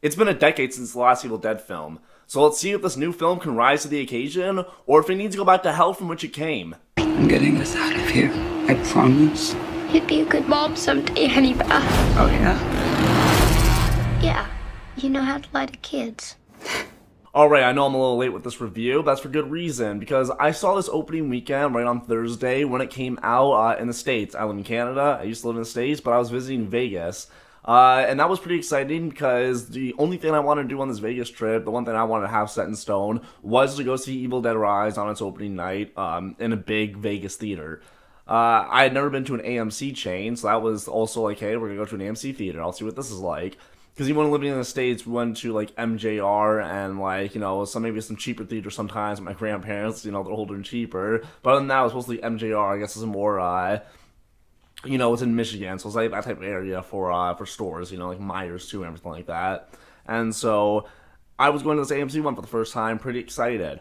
It's been a decade since the last Evil Dead film, so let's see if this new film can rise to the occasion, or if it needs to go back to hell from which it came. I'm getting us out of here. I promise. You'd be a good mom someday, honey pie. Oh, yeah? Yeah, you know how to lie to kids. Alright, I know I'm a little late with this review, but that's for good reason, because I saw this opening weekend right on Thursday when it came out in the States. I live in Canada, I used to live in the States, but I was visiting Vegas. And that was pretty exciting because the only thing I wanted to do on this Vegas trip, the one thing I wanted to have set in stone, was to go see Evil Dead Rise on its opening night in a big Vegas theater. I had never been to an AMC chain, so that was also like, hey, we're gonna go to an AMC theater. I'll see what this is like. Because even when living in the States, we went to like MJR and like, maybe some cheaper theaters sometimes with my grandparents, they're older and cheaper. But other than that, it was mostly MJR, I guess is a more, it's in Michigan, so it's like that type of area for stores, like Myers too and everything like that. And so I was going to this AMC one for the first time, pretty excited.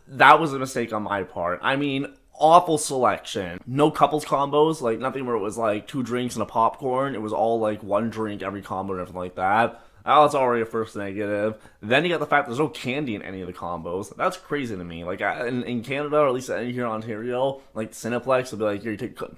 That was a mistake on my part. I mean, awful selection. No couples combos, like nothing where it was like 2 drinks and a popcorn. It was all like 1 drink every combo and everything like that. Oh, that's already a first negative. Then you got the fact there's no candy in any of the combos. That's crazy to me. Like in Canada, or at least here in Ontario, like Cineplex, they'll be like, here, you take, if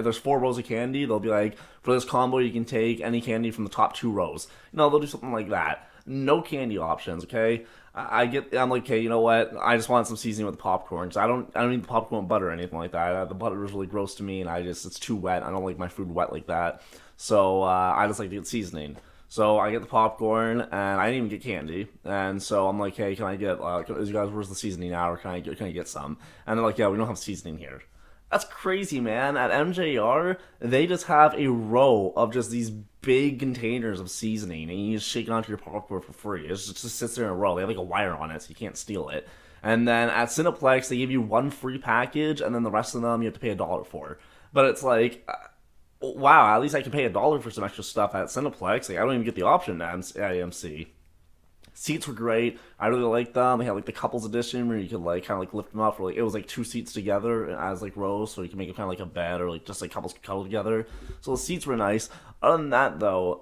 there's 4 rows of candy, they'll be like, for this combo, you can take any candy from the top 2 rows. They'll do something like that. No candy options, okay? I'm like, okay, you know what? I just want some seasoning with the popcorn. Cause I don't need the popcorn with butter or anything like that. The butter is really gross to me, and it's too wet. I don't like my food wet like that. So I just like to get seasoning. So I get the popcorn, and I didn't even get candy. And so I'm like, hey, can I get, you guys, where's the seasoning now? Or can I get some? And they're like, yeah, we don't have seasoning here. That's crazy, man. At MJR, they just have a row of just these big containers of seasoning, and you just shake it onto your popcorn for free. It just sits there in a row. They have like a wire on it, so you can't steal it. And then at Cineplex, they give you 1 free package, and then the rest of them you have to pay $1 for. But it's like, wow, at least I can pay $1 for some extra stuff at Cineplex. Like, I don't even get the option at AMC. Seats were great. I really liked them. They had like the couples edition where you could like kind of like lift them up for like, it was like 2 seats together as like rows, so you can make it kind of like a bed, or like just like couples could cuddle together. So the seats were nice. Other than that though,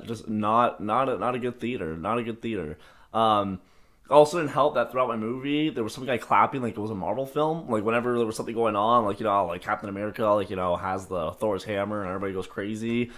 just not a good theater. Not a good theater. Also didn't help that throughout my movie there was some guy clapping like it was a Marvel film. Like whenever there was something going on, like like Captain America, like has the Thor's hammer and everybody goes crazy.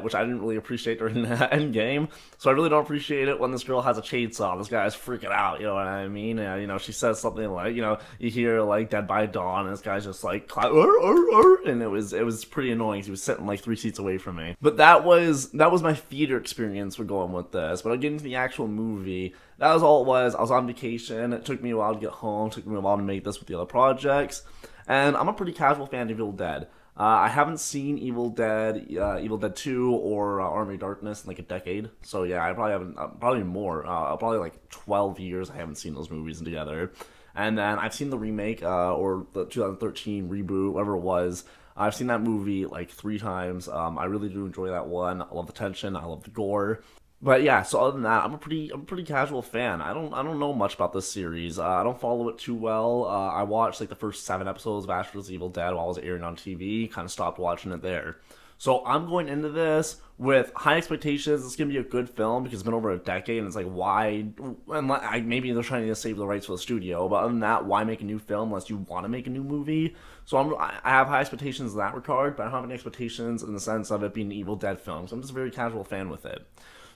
Which I didn't really appreciate during the Endgame. So I really don't appreciate it when this girl has a chainsaw. This guy's freaking out, you know what I mean? And, she says something like, you hear like Dead by Dawn, and this guy's just like, and it was pretty annoying. He was sitting like 3 seats away from me. But that was my theater experience for going with this. But getting to the actual movie, that was all it was. I was on vacation. It took me a while to get home. It took me a while to make this with the other projects. And I'm a pretty casual fan of Evil Dead. I haven't seen Evil Dead 2 or Army of Darkness in like a decade. So yeah, I probably haven't, probably more, probably like 12 years I haven't seen those movies together. And then I've seen the remake, or the 2013 reboot, whatever it was. I've seen that movie like 3 times. I really do enjoy that one. I love the tension. I love the gore. But yeah, so other than that, I'm a pretty casual fan. I don't know much about this series. I don't follow it too well. I watched like the first 7 episodes of Ash vs. Evil Dead while it was airing on TV. Kind of stopped watching it there. So I'm going into this with high expectations. It's gonna be a good film because it's been over a decade, and it's like, why? And maybe they're trying to save the rights for the studio, but other than that, why make a new film unless you want to make a new movie? So I have high expectations in that regard, but I don't have any expectations in the sense of it being an Evil Dead film. So I'm just a very casual fan with it.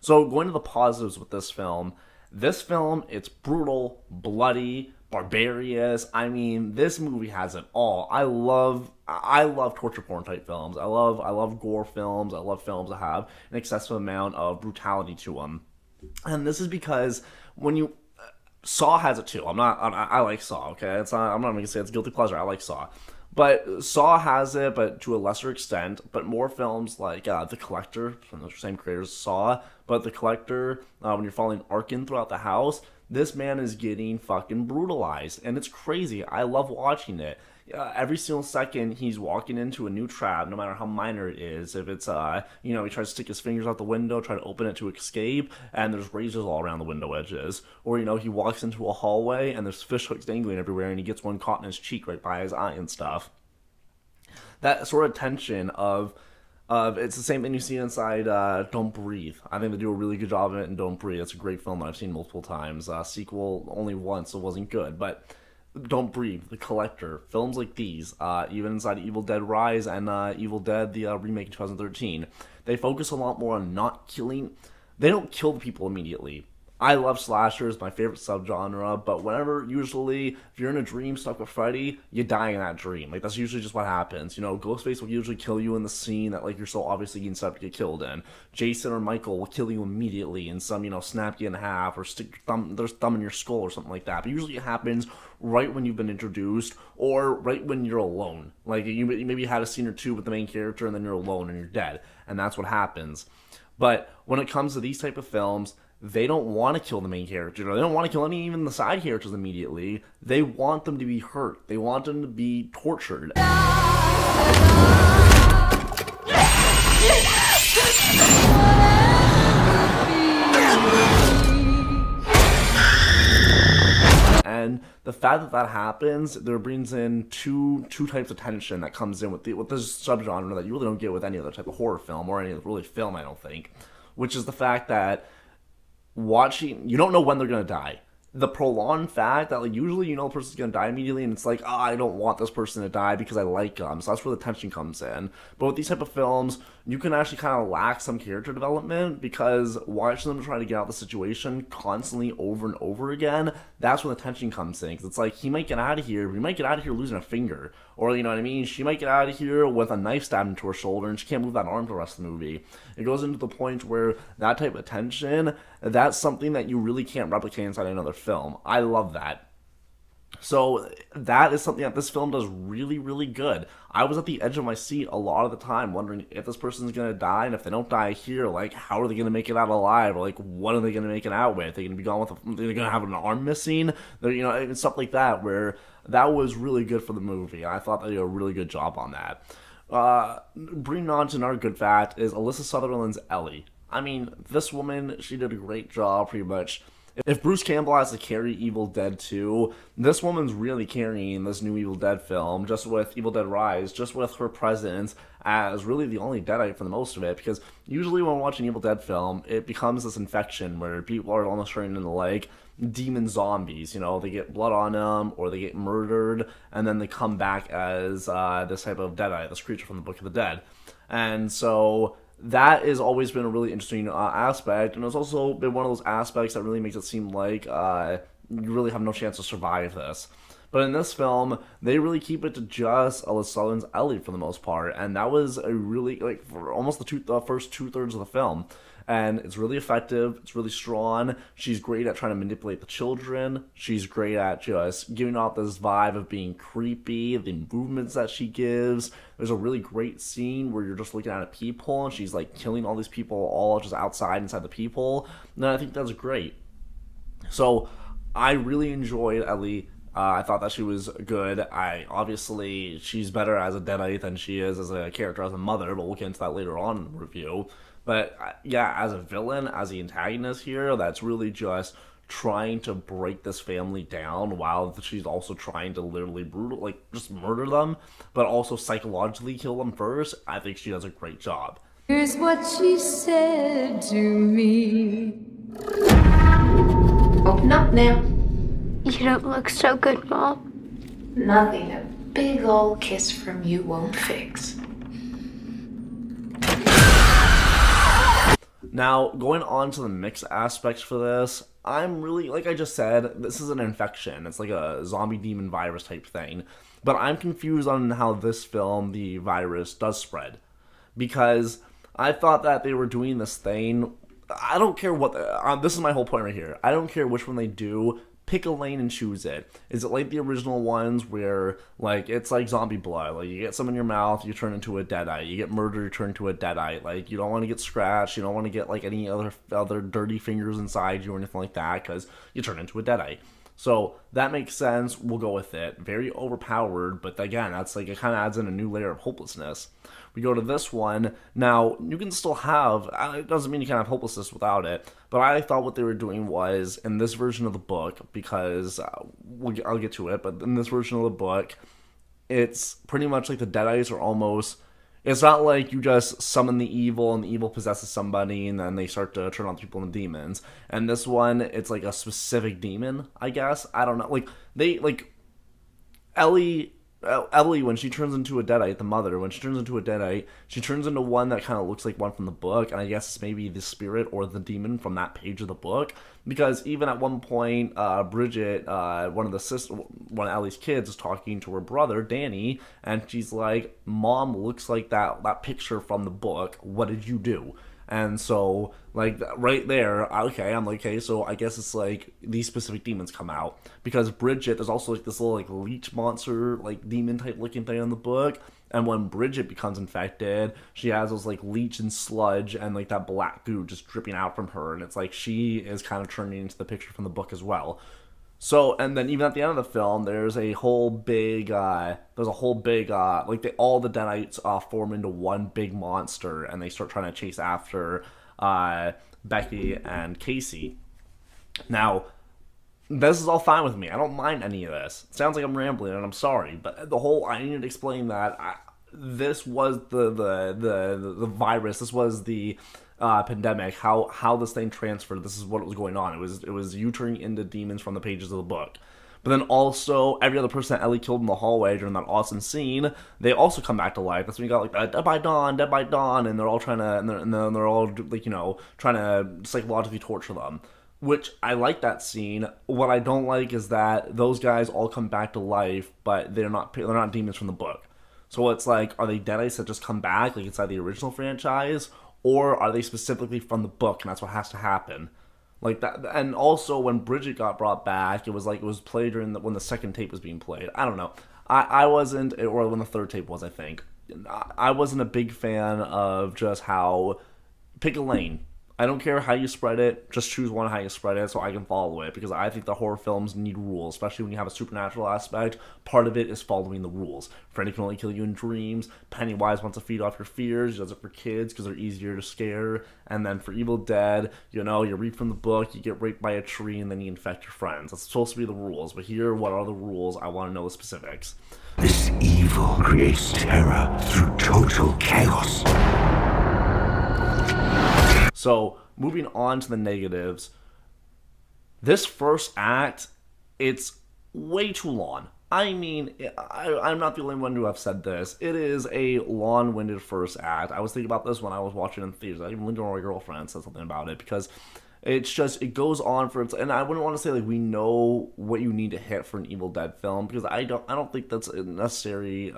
So going to the positives with this film, it's brutal, bloody, barbarous. I mean, this movie has it all. I love torture porn type films. I love gore films. I love films that have an excessive amount of brutality to them. And this is because when you Saw has it too. I like Saw. Okay, I'm not gonna say it's guilty pleasure. I like Saw. But Saw has it, but to a lesser extent. But more films like The Collector, from the same creators as Saw, but The Collector, when you're following Arkin throughout the house, this man is getting fucking brutalized. And it's crazy. I love watching it. Every single second he's walking into a new trap, no matter how minor it is. If it's, he tries to stick his fingers out the window, try to open it to escape, and there's razors all around the window edges. Or, he walks into a hallway and there's fish hooks dangling everywhere, and he gets one caught in his cheek right by his eye and stuff. That sort of tension of It's the same thing you see inside Don't Breathe. I think they do a really good job of it in Don't Breathe. It's a great film that I've seen multiple times. Sequel only once, so it wasn't good. But Don't Breathe, The Collector, films like these, even inside Evil Dead Rise and Evil Dead, the remake in 2013, they focus a lot more on not killing. They don't kill the people immediately. I love slashers, my favorite subgenre, but whenever, usually, if you're in a dream stuck with Freddy, you die in that dream. Like, that's usually just what happens. You know, Ghostface will usually kill you in the scene that, like, you're so obviously getting set up to get killed in. Jason or Michael will kill you immediately in some, you know, snap you in half or stick their thumb in your skull or something like that. But usually it happens right when you've been introduced or right when you're alone. Like, you maybe had a scene or two with the main character and then you're alone and you're dead. And that's what happens. But when it comes to these type of films, they don't want to kill the main character. They don't want to kill even the side characters immediately. They want them to be hurt. They want them to be tortured. And the fact that that happens, there brings in two types of tension that comes in with this subgenre that you really don't get with any other type of horror film or any other really film, I don't think, which is the fact that you don't know when they're gonna die. The prolonged fact that, like, usually you know the person's gonna die immediately, and it's like, oh, I don't want this person to die because I like them. So that's where the tension comes in. But with these type of films, you can actually kind of lack some character development because watching them try to get out of the situation constantly over and over again, that's when the tension comes in. Because it's like, he might get out of here, but he might get out of here losing a finger. Or, you know what I mean? She might get out of here with a knife stabbed into her shoulder and she can't move that arm for the rest of the movie. It goes into the point where that type of tension, that's something that you really can't replicate inside another film. I love that. So that is something that this film does really, really good. I was at the edge of my seat a lot of the time wondering if this person's going to die, and if they don't die here, like, how are they going to make it out alive? Or, like, what are they going to make it out with? They're going to be gone with they're going to have an arm missing? They're, you know, and stuff like that, where that was really good for the movie. I thought they did a really good job on that. Bringing on to another good fact is Alyssa Sutherland's Ellie. I mean, this woman, she did a great job, pretty much. If Bruce Campbell has to carry Evil Dead 2, this woman's really carrying this new Evil Dead film, just with Evil Dead Rise, just with her presence as really the only Deadite for the most of it, because usually when watching Evil Dead film, it becomes this infection where people are almost turning into, like, demon zombies. You know, they get blood on them, or they get murdered, and then they come back as this type of Deadite, this creature from the Book of the Dead. And so that has always been a really interesting aspect, and it's also been one of those aspects that really makes it seem like you really have no chance to survive this. But in this film, they really keep it to just Alyssa Sutherland's Ellie for the most part, and that was a really, like, for almost the first 2/3 of the film. And it's really effective, it's really strong, she's great at trying to manipulate the children, she's great at just giving off this vibe of being creepy, the movements that she gives. There's a really great scene where you're just looking at a peephole and she's, like, killing all these people all just outside inside the peephole, and I think that's great. So I really enjoyed Ellie. I thought that she was good. Obviously, she's better as a Deadite than she is as a character, as a mother, but we'll get into that later on in the review. But yeah, as a villain, as the antagonist here, that's really just trying to break this family down while she's also trying to literally just murder them, but also psychologically kill them first. I think she does a great job. Here's what she said to me. Open up now. You don't look so good, Mom. Nothing a big old kiss from you won't fix. Now, going on to the mix aspects for this, I'm really, like I just said, this is an infection. It's like a zombie demon virus type thing. But I'm confused on how this film, the virus, does spread. Because I thought that they were doing this thing. I don't care what, this is my whole point right here. I don't care which one they do. Pick a lane and choose it. Is it like the original ones where, like, it's like zombie blood? Like, you get some in your mouth, you turn into a Deadite. You get murdered, you turn into a Deadite. Like, you don't want to get scratched. You don't want to get, like, any other dirty fingers inside you or anything like that, because you turn into a Deadite. So that makes sense. We'll go with it. Very overpowered, but again, that's like, it kind of adds in a new layer of hopelessness. We go to this one. Now, you can still have, it doesn't mean you can't have hopelessness without it, but I thought what they were doing was, in this version of the book, because I'll get to it, but in this version of the book, it's pretty much like the Deadites are almost It's not like you just summon the evil and the evil possesses somebody and then they start to turn on people into demons. And this one, it's like a specific demon, I guess. I don't know. Like, Ellie, Ellie, when she turns into a deadite, the mother, when she turns into a deadite, she turns into one that kind of looks like one from the book, and I guess it's maybe the spirit or the demon from that page of the book. Because even at one point, Bridget, one of Ellie's kids, is talking to her brother Danny, and she's like, "Mom looks like that picture from the book. What did you do?" And so, like, right there, okay, I'm like, okay, so I guess it's like these specific demons come out. Because Bridget, there's also like this little like leech monster, like demon type looking thing in the book. And when Bridget becomes infected, she has those like leech and sludge and like that black goo just dripping out from her. And it's like she is kind of turning into the picture from the book as well. So, and then even at the end of the film, there's a whole big, like all the Deadites form into one big monster, and they start trying to chase after Becky and Casey. Now, this is all fine with me. I don't mind any of this. It sounds like I'm rambling, and I'm sorry, but I need to explain that this was the virus. This was the pandemic. How this thing transferred. This is what was going on. It was you turning into demons from the pages of the book. But then also, every other person that Ellie killed in the hallway during that awesome scene, they also come back to life. That's when you got like Dead by Dawn, and they're all trying to, and they're all like, trying to psychologically torture them. Which I like that scene. What I don't like is that those guys all come back to life, but they're not demons from the book. So it's like, are they Deadites that just come back like inside the original franchise, or are they specifically from the book, and that's what has to happen? Like that. And also, when Bridget got brought back, it was played when the second tape was being played. I don't know. I wasn't, or when the third tape was, I think. I wasn't a big fan of just how, pick a lane. I don't care how you spread it, just choose one how you spread it so I can follow it, because I think the horror films need rules, especially when you have a supernatural aspect. Part of it is following the rules. Freddy can only kill you in dreams, Pennywise wants to feed off your fears, he does it for kids because they're easier to scare, and then for Evil Dead, you read from the book, you get raped by a tree, and then you infect your friends. That's supposed to be the rules, but here, what are the rules? I want to know the specifics. This evil creates terror through total chaos. So, moving on to the negatives, this first act, it's way too long. I mean, I'm not the only one to have said this. It is a long-winded first act. I was thinking about this when I was watching it in theaters. I even leaned on my girlfriend and said something about it, because it goes on for, and I wouldn't want to say like we know what you need to hit for an Evil Dead film, because I don't think that's necessarily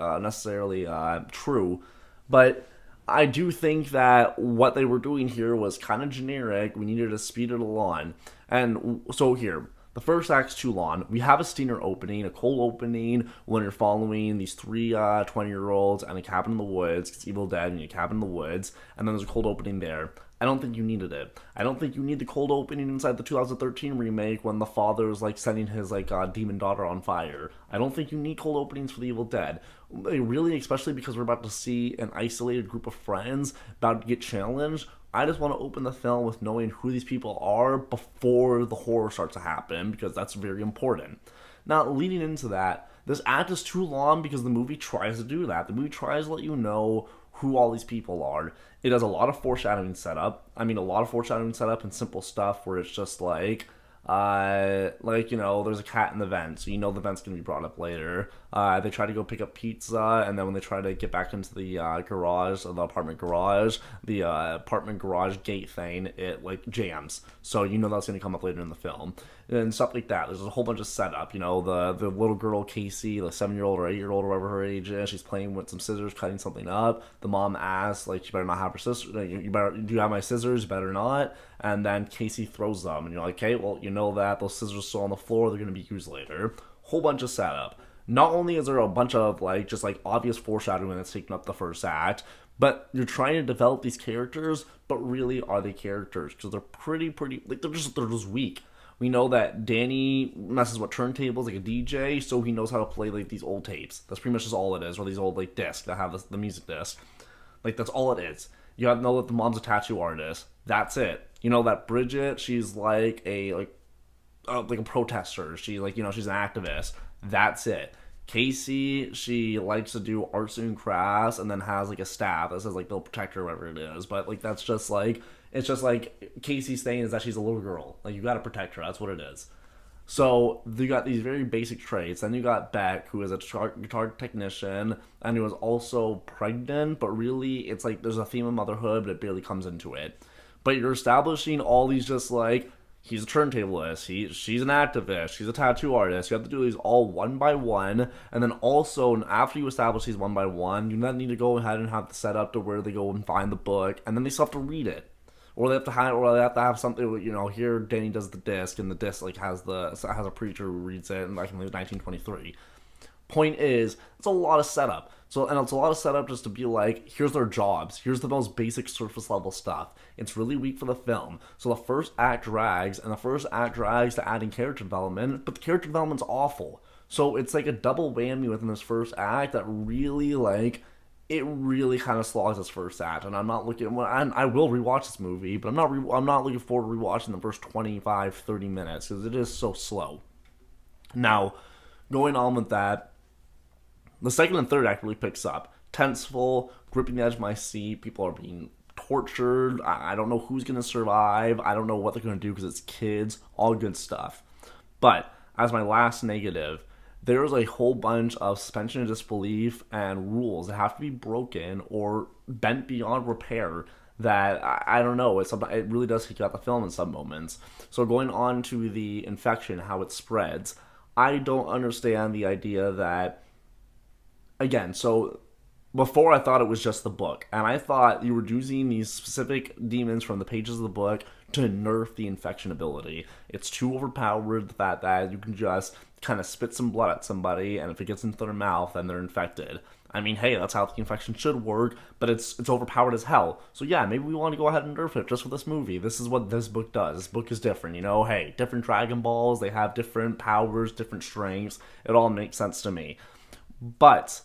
true, but I do think that what they were doing here was kind of generic. We needed to speed it along. And so here, the first act's too long. We have a stinger opening, a cold opening, when you're following these three 20-year-olds and a cabin in the woods. It's Evil Dead and a cabin in the woods. And then there's a cold opening there. I don't think you needed it. I don't think you need the cold opening inside the 2013 remake when the father is like setting his demon daughter on fire. I don't think you need cold openings for the Evil Dead. Really, especially because we're about to see an isolated group of friends about to get challenged. I just want to open the film with knowing who these people are before the horror starts to happen, because that's very important. Now, leading into that, this act is too long because the movie tries to do that. The movie tries to let you know who all these people are. It does a lot of foreshadowing setup. I mean, a lot of foreshadowing setup and simple stuff where it's just like, there's a cat in the vent, so the vent's gonna be brought up later. They try to go pick up pizza, and then when they try to get back into the garage, or the apartment garage gate thing, it jams. So that's gonna come up later in the film. And stuff like that. There's a whole bunch of setup. The little girl Casey, the 7-year-old or 8-year-old or whatever her age is, she's playing with some scissors, cutting something up. The mom asks, you better not have her scissors. You better, do you have my scissors? You better not. And then Casey throws them, and you're like, okay, well, that those scissors are still on the floor. They're gonna be used later. Whole bunch of setup. Not only is there a bunch of obvious foreshadowing that's taken up the first act, but you're trying to develop these characters, but really are they characters? Because they're pretty they're just weak. We know that Danny messes with turntables like a DJ, so he knows how to play these old tapes. That's pretty much just all it is, or these old discs that have the music disc. That's all it is. You have to know that the mom's a tattoo artist. That's it. That Bridget, she's like a protester. She's she's an activist. That's it. Casey, she likes to do arts and crafts and then has like a staff that says like they'll protect her or whatever it is. But like that's just like it's just like Casey's thing is that she's a little girl. Like you gotta protect her. That's what it is. So you got these very basic traits. Then you got Beck, who is a guitar technician and who is also pregnant. But really, it's like there's a theme of motherhood, but it barely comes into it. But you're establishing all these just like he's a turntablist, she's an activist, she's a tattoo artist. You have to do these all one by one, and then also after you establish these one by one, you then need to go ahead and have the setup to where they go and find the book, and then they still have to read it. Or they have to have something. Here Danny does the disc, and the disc like has a preacher who reads it, and like in 1923. Point is, it's a lot of setup. And it's a lot of setup just to be like, here's their jobs. Here's the most basic surface level stuff. It's really weak for the film. So the first act drags, and the first act drags to adding character development, but the character development's awful. So it's like a double whammy within this first act that really it really kind of slogs this first act. And I'm not looking, I will rewatch this movie, but I'm not looking forward to rewatching the first 25, 30 minutes because it is so slow. Now, going on with that, the second and third act really picks up. Tenseful, gripping the edge of my seat. People are being tortured. I don't know who's going to survive. I don't know what they're going to do because it's kids. All good stuff. But as my last negative, there's a whole bunch of suspension of disbelief and rules that have to be broken or bent beyond repair that, I don't know, it really does kick out the film in some moments. So going on to the infection, how it spreads, I don't understand the idea that, again, so before I thought it was just the book, and I thought you were using these specific demons from the pages of the book to nerf the infection ability. It's too overpowered, the fact that you can just kind of spit some blood at somebody, and if it gets into their mouth, then they're infected. I mean, hey, that's how the infection should work, but it's overpowered as hell. So yeah, maybe we want to go ahead and nerf it just for this movie. This is what this book does. This book is different, hey, different Dragon Balls, they have different powers, different strengths. It all makes sense to me. But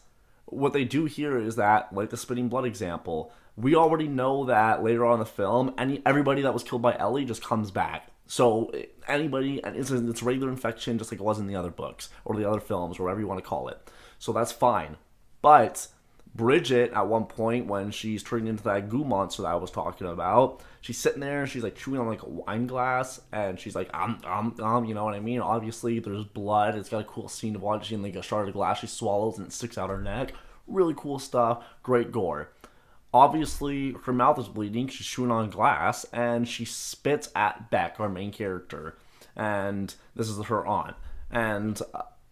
what they do here is that, like the spitting blood example, we already know that later on in the film, everybody that was killed by Ellie just comes back. So anybody, and it's regular infection just like it was in the other books, or the other films, or whatever you want to call it. So that's fine. But Bridget, at one point, when she's turning into that goo monster that I was talking about, she's sitting there, she's like chewing on like a wine glass, and she's like, you know what I mean? Obviously, there's blood. It's got a cool scene of watching like a shard of glass she swallows and it sticks out her neck. Really cool stuff. Great gore. Obviously, her mouth is bleeding. She's chewing on glass, and she spits at Beck, our main character. And this is her aunt. And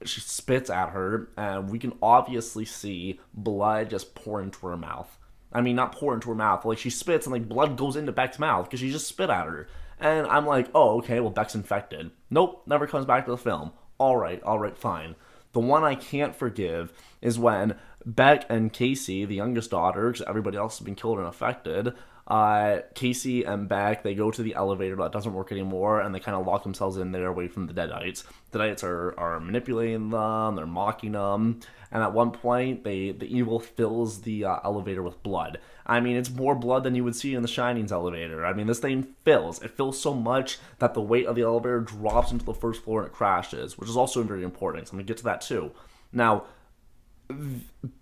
she spits at her, and we can obviously see blood just pour into her mouth. I mean, not pour into her mouth. Like, she spits, and like blood goes into Beck's mouth because she just spit at her. And I'm like, oh, okay, well, Beck's infected. Nope, never comes back to the film. All right, fine. The one I can't forgive is when Beck and Casey, the youngest daughter, because everybody else has been killed and affected, Casey and Beck, they go to the elevator that doesn't work anymore, and they kind of lock themselves in there away from the Deadites. The Deadites are manipulating them, they're mocking them, and at one point, the evil fills the elevator with blood. I mean, it's more blood than you would see in the Shining's elevator. I mean, this thing fills. It fills so much that the weight of the elevator drops into the first floor and it crashes, which is also very important, so I'm going to get to that too. Now,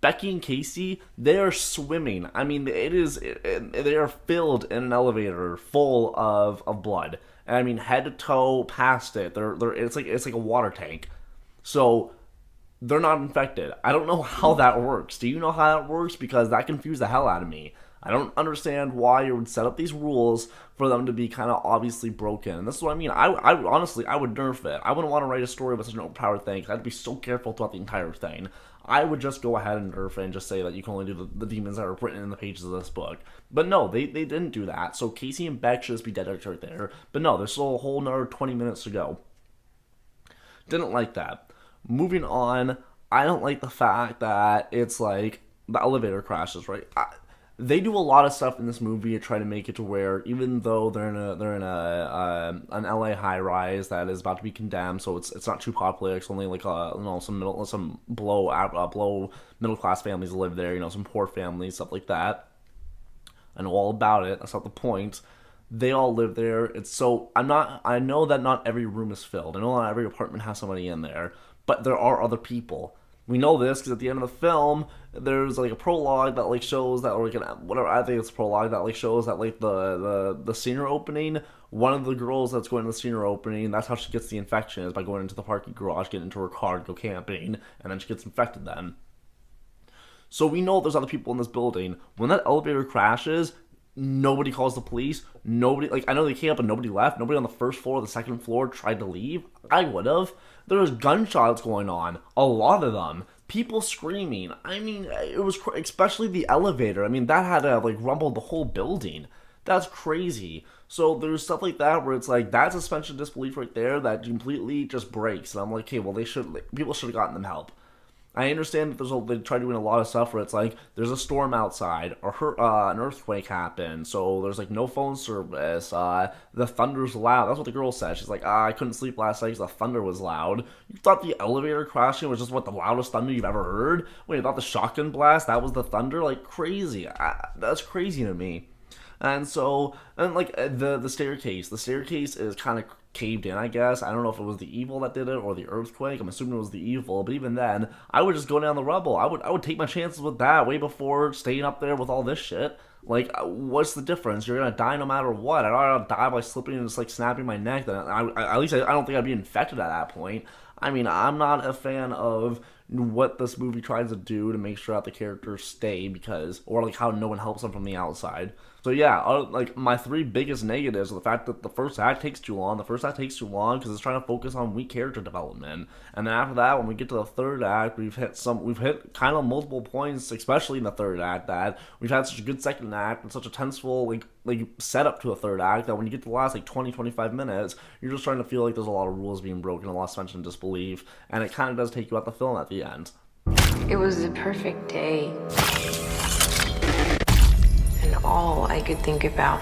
Becky and Casey, they are swimming. I mean, they are filled in an elevator full of blood. And I mean, head to toe past it. It's like a water tank. So they're not infected. I don't know how that works. Do you know how that works? Because that confused the hell out of me. I don't understand why you would set up these rules for them to be kind of obviously broken. And this is what I mean. I honestly, I would nerf it. I wouldn't want to write a story with such an overpowered thing. I'd be so careful throughout the entire thing. I would just go ahead and nerf it and just say that you can only do the demons that are written in the pages of this book. But no, they didn't do that. So Casey and Beck should just be dead right there. But no, there's still a whole another 20 minutes to go. Didn't like that. Moving on, I don't like the fact that it's like the elevator crashes, right? They do a lot of stuff in this movie to try to make it to where, even though they're in an LA high rise that is about to be condemned, so it's not too popular. It's only like some below middle class families live there. Some poor families, stuff like that. I know all about it. That's not the point. They all live there. I know that not every room is filled. I know not every apartment has somebody in there, but there are other people. We know this because at the end of the film, there's like a prologue that like shows that, or like whatever, I think it's a prologue that like shows that like the senior opening, one of the girls that's going to the senior opening, that's how she gets the infection, is by going into the parking garage, getting into her car, go camping, and then she gets infected then. So we know there's other people in this building. When that elevator crashes, nobody calls the police. Nobody, like, I know they came up and nobody left. Nobody on the first floor or the second floor tried to leave. I would have. There was gunshots going on. A lot of them. People screaming. I mean, it was, especially the elevator. I mean, that had to have, like, rumbled the whole building. That's crazy. So there's stuff like that where it's like, that suspension of disbelief right there that completely just breaks. And I'm like, okay, well, people should have gotten them help. I understand that they try doing a lot of stuff where it's like there's a storm outside or an earthquake happened, so there's like no phone service. The thunder's loud. That's what the girl said. She's like, I couldn't sleep last night because the thunder was loud. You thought the elevator crashing was just what the loudest thunder you've ever heard? Wait, you thought the shotgun blast that was the thunder? Like crazy. That's crazy to me. And so, and like the staircase is kind of caved in, I guess. I don't know if it was the evil that did it or the earthquake. I'm assuming it was the evil, but even then, I would just go down the rubble. I would take my chances with that way before staying up there with all this shit. Like, what's the difference? You're gonna die no matter what. I'd rather die by slipping and just like snapping my neck. Then at least I don't think I'd be infected at that point. I mean, I'm not a fan of what this movie tries to do to make sure that the characters stay or like how no one helps them from the outside. So yeah, like my three biggest negatives are the fact that the first act takes too long. The first act takes too long because it's trying to focus on weak character development, and then after that, when we get to the third act, we've hit kind of multiple points, especially in the third act, that we've had such a good second act and such a tenseful like setup to a third act that when you get to the last like 20-25 minutes, you're just starting to feel like there's a lot of rules being broken, a lot of suspension of disbelief, and it kind of does take you out the film at the end. It was the perfect day. And all I could think about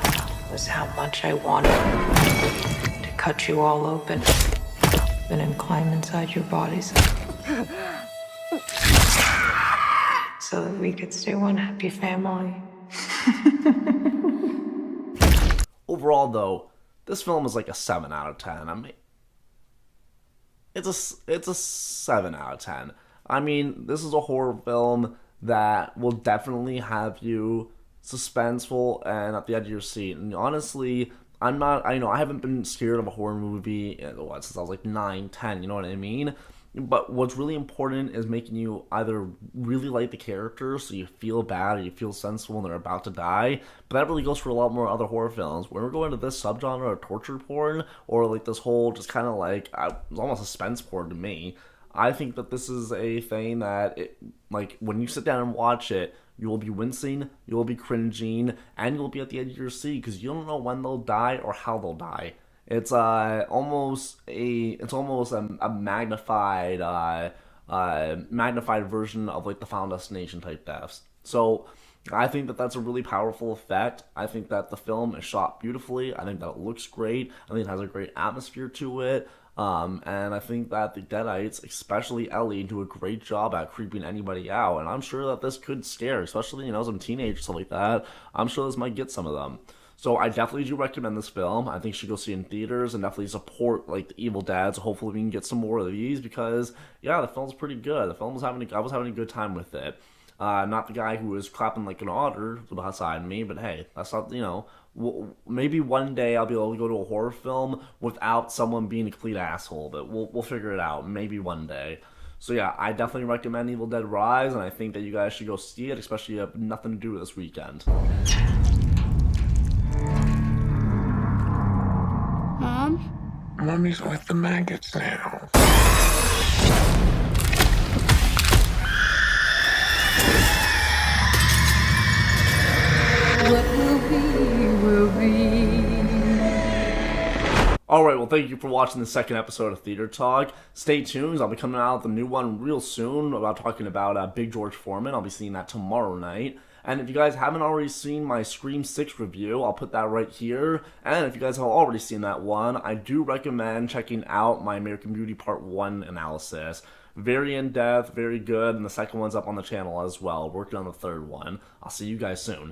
was how much I wanted to cut you all open and then climb inside your bodies so that we could stay one happy family. Overall, though, this film is like a 7 out of 10. I mean, it's a 7 out of 10. I mean, this is a horror film that will definitely have you suspenseful and at the edge of your seat. And honestly, I haven't been scared of a horror movie since I was like 9, 10, you know what I mean? But what's really important is making you either really like the characters so you feel bad or you feel sensible when they're about to die. But that really goes for a lot more other horror films. When we're going to this subgenre of torture porn, or like this whole just kind of like, it's almost suspense porn to me, I think that this is a thing that, like, when you sit down and watch it, you will be wincing, you will be cringing, and you'll be at the edge of your seat because you don't know when they'll die or how they'll die. It's almost a magnified version of like the Final Destination type deaths. So I think that that's a really powerful effect. I think that the film is shot beautifully. I think that it looks great. I think it has a great atmosphere to it. And I think that the Deadites, especially Ellie, do a great job at creeping anybody out. And I'm sure that this could scare, especially, some teenagers, stuff like that. I'm sure this might get some of them. So I definitely do recommend this film. I think you should go see it in theaters and definitely support like the Evil Dead. So hopefully we can get some more of these because yeah, the film's pretty good. I was having a good time with it. Not the guy who was clapping like an otter beside me, but hey, that's not maybe one day I'll be able to go to a horror film without someone being a complete asshole. But we'll figure it out. Maybe one day. So yeah, I definitely recommend Evil Dead Rise, and I think that you guys should go see it, especially if you have nothing to do this weekend. Mom? Mommy's with the maggots now. What will be. Alright, well thank you for watching the second episode of Theater Talk. Stay tuned, I'll be coming out with a new one real soon about talking about Big George Foreman. I'll be seeing that tomorrow night. And if you guys haven't already seen my Scream 6 review, I'll put that right here. And if you guys have already seen that one, I do recommend checking out my American Beauty Part 1 analysis. Very in-depth, very good, and the second one's up on the channel as well. Working on the third one. I'll see you guys soon.